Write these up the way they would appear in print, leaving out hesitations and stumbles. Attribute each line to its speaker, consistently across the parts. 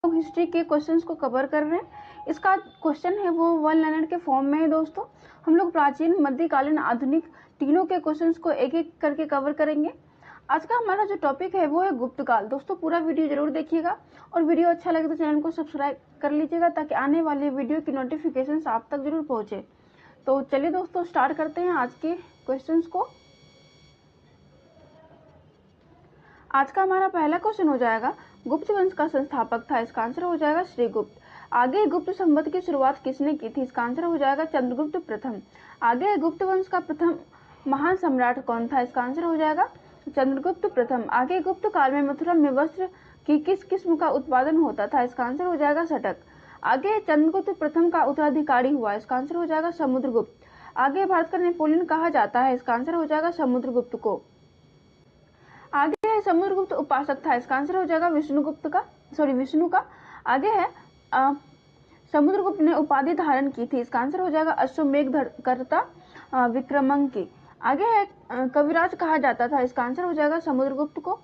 Speaker 1: History के questions को cover कर रहे हैं। इसका क्वेश्चन है वो वन लाइनर के फॉर्म में है दोस्तों। हम लोग प्राचीन, मध्यकालीन, आधुनिक तीनों के क्वेश्चंस को एक एक करके कवर करेंगे। आज का हमारा जो टॉपिक है वो है गुप्त काल। दोस्तों पूरा वीडियो जरूर देखिएगा और वीडियो अच्छा लगे तो चैनल को सब्सक्राइब कर लीजिएगा ताकि आने वाली वीडियो की नोटिफिकेशन आप तक जरूर पहुंचे। तो चलिए दोस्तों स्टार्ट करते हैं आज के क्वेश्चंस को। आज का हमारा पहला क्वेश्चन हो जाएगा, गुप्त वंश का संस्थापक था। इसका आंसर हो जाएगा श्रीगुप्त। आगे गुप्त संवत की शुरुआत किसने की थी? इसका आंसर हो जाएगा चंद्रगुप्त प्रथम। आगे गुप्त वंश का प्रथम महान सम्राट कौन था? इसका आंसर हो जाएगा चंद्रगुप्त प्रथम। आगे गुप्त काल में मथुरा में वस्त्र की किस किस्म का उत्पादन होता था? इसका आंसर हो जाएगा सटक। आगे चंद्रगुप्त प्रथम का उत्तराधिकारी हुआ। इसका आंसर हो जाएगा समुद्रगुप्त। आगे भारत का नेपोलियन कहा जाता है। इसका आंसर हो जाएगा समुद्रगुप्त को। आगे समुद्रगुप्त उपासक था। इसका आंसर हो जाएगा विष्णु का। आगे है समुद्रगुप्त ने उपाधि धारण की थी। इसका आंसर हो जाएगा अश्वमेधकर्ता विक्रमांकी। आगे है कविराज कहा जाता था। इसका आंसर हो जाएगा समुद्रगुप्त को।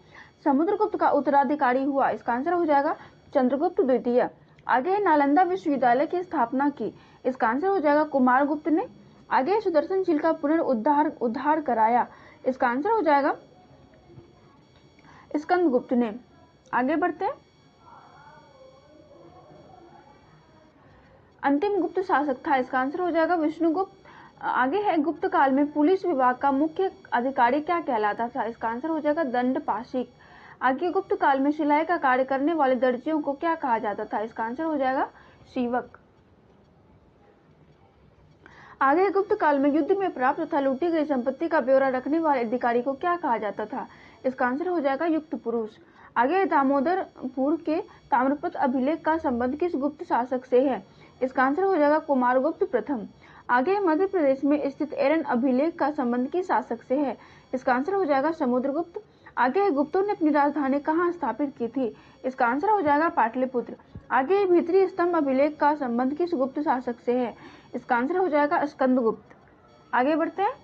Speaker 1: समुद्रगुप्त का उत्तराधिकारी हुआ। इसका आंसर हो जाएगा चंद्रगुप्त द्वितीय। आगे है नालंदा विश्वविद्यालय की स्थापना की। इसका आंसर हो जाएगा कुमारगुप्त ने। आगे सुदर्शन झील का पुनरुद्धार कराया। इसका आंसर हो जाएगा स्कंदगुप्त ने। आगे बढ़ते हैं। अंतिम गुप्त शासक था। इसका आंसर हो जाएगा विष्णुगुप्त। आगे है गुप्त काल में पुलिस विभाग का मुख्य अधिकारी क्या कहलाता था? इसका आंसर हो जाएगा दंडपाशिक। आगे गुप्त काल में सिलाई का कार्य करने वाले दर्जियों को क्या कहा जाता था? इसका आंसर हो जाएगा सीवक। आगे गुप्त काल में युद्ध में प्राप्त तथा लूटी गई संपत्ति का ब्यौरा रखने वाले अधिकारी को क्या कहा जाता था? इसका आंसर हो जाएगा युक्त पुरुष। आगे दामोदरपुर के ताम्रपत्र अभिलेख का संबंध किस गुप्त शासक से है? इसका आंसर हो जाएगा कुमारगुप्त प्रथम। आगे मध्य प्रदेश में स्थित एरन अभिलेख का संबंध किस शासक से है? इसका आंसर हो जाएगा समुद्रगुप्त। आगे गुप्तों ने अपनी राजधानी कहाँ स्थापित की थी? इसका आंसर हो जाएगा पाटलिपुत्र। आगे भीतरी स्तंभ अभिलेख का संबंध किस गुप्त शासक से है? इसका आंसर हो जाएगा स्कंदगुप्त। आगे बढ़ते हैं।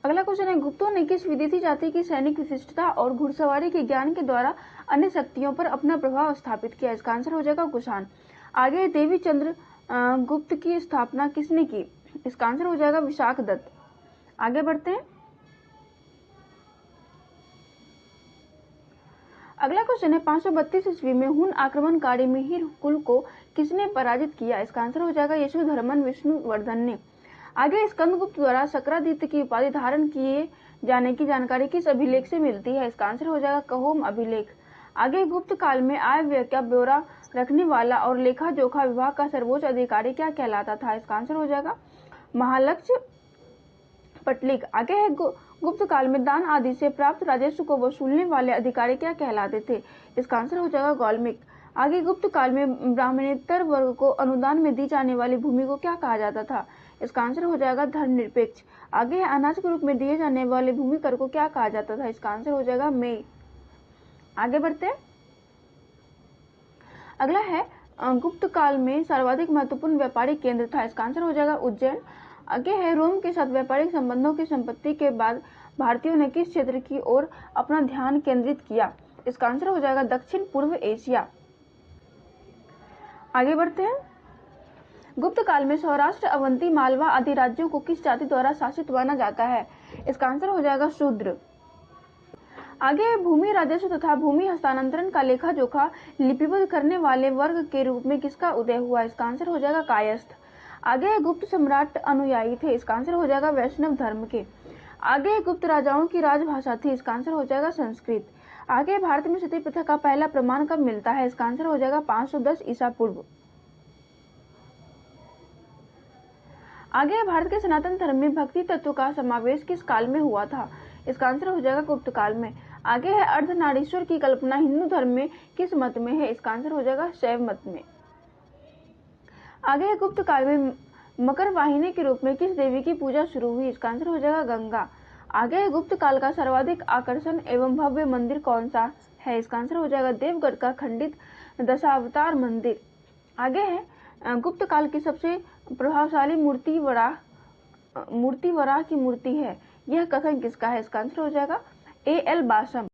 Speaker 1: अगला क्वेश्चन है, गुप्तों ने किस विदेशी जाति की सैनिक विशिष्टता और घुड़सवारी के ज्ञान के द्वारा अन्य शक्तियों पर अपना प्रभाव स्थापित किया? इसका आंसर हो जाएगा कुषाण। आगे देवी चंद्र गुप्त की स्थापना किसने की? इसका आंसर हो जाएगा विशाखदत्त। आगे बढ़ते हैं। अगला क्वेश्चन है, 532 ईस्वी में हुन आक्रमणकारी मिहिर कुल को किसने पराजित किया? इसका आंसर हो जाएगा यशोधर्मन विष्णुवर्धन ने। आगे स्कंदगुप्त द्वारा सक्रादित्य की उपाधि धारण किए जाने की जानकारी किस अभिलेख से मिलती है? इसका आंसर हो जाएगा कहोम अभिलेख। आगे गुप्त काल में आय व्यय का ब्यौरा रखने वाला और लेखा जोखा विभाग का सर्वोच्च अधिकारी क्या कहलाता था? इसका आंसर हो जाएगा महालक्ष्य पटलिक। आगे है गुप्त काल में दान आदि से प्राप्त राजस्व को वसूलने वाले अधिकारी क्या कहलाते थे? इसका आंसर हो जाएगा गौलमिक। आगे गुप्त काल में ब्राह्मणेतर वर्ग को अनुदान में दी जाने वाली भूमि को क्या कहा जाता था? इसका आंसर हो जाएगा धर्मनिरपेक्ष। आगे है अनाज के रूप में दिए जाने वाले भूमि कर को क्या कहा जाता था? इसका आंसर हो जाएगा मेय। आगे बढ़ते हैं। अगला है गुप्त काल में सर्वाधिक महत्वपूर्ण व्यापारिक केंद्र था। इसका आंसर हो जाएगा उज्जैन। आगे है रोम के साथ व्यापारिक संबंधों की संपत्ति के बाद भारतीयों ने किस क्षेत्र की ओर अपना ध्यान केंद्रित किया? इसका आंसर हो जाएगा दक्षिण पूर्व एशिया। आगे बढ़ते हैं। गुप्त काल में सौराष्ट्र, अवंती, मालवा आदि राज्यों को किस जाति द्वारा शासित माना जाता है? इसका आंसर हो जाएगा शूद्र। आगे भूमि राजस्व तथा भूमि हस्तांतरण का लेखा जोखा लिपिबद्ध करने वाले वर्ग के रूप में किसका उदय हुआ? इसका आंसर हो जाएगा कायस्थ। आगे गुप्त सम्राट अनुयायी थे। इसका आंसर हो जाएगा वैष्णव धर्म के। आगे गुप्त राजाओं की राजभाषा थी। इसका आंसर हो जाएगा संस्कृत। आगे भारत में सती प्रथा का पहला प्रमाण कब मिलता है? इसका आंसर हो जाएगा 510 ईसा पूर्व। आगे भारत के सनातन धर्म में भक्ति तत्व का समावेश किस काल में हुआ था? इसका आंसर हो जाएगा गुप्त काल में। आगे है अर्धनारीश्वर की कल्पना हिंदू धर्म में किस मत में है? इसका आंसर हो जाएगा शैव मत में। आगे है गुप्त काल में मकर वाहिनी के रूप में किस देवी की पूजा शुरू हुई? इसका आंसर हो जाएगा गंगा। आगे है गुप्त काल का सर्वाधिक आकर्षण एवं भव्य मंदिर कौन सा है? इसका आंसर हो जाएगा देवगढ़ का खंडित दशावतार मंदिर। आगे है गुप्त काल की सबसे प्रभावशाली मूर्ति वराह मूर्ति वराह की मूर्ति है। यह कथन किसका है? इसका आंसर हो जाएगा A.L. बासम।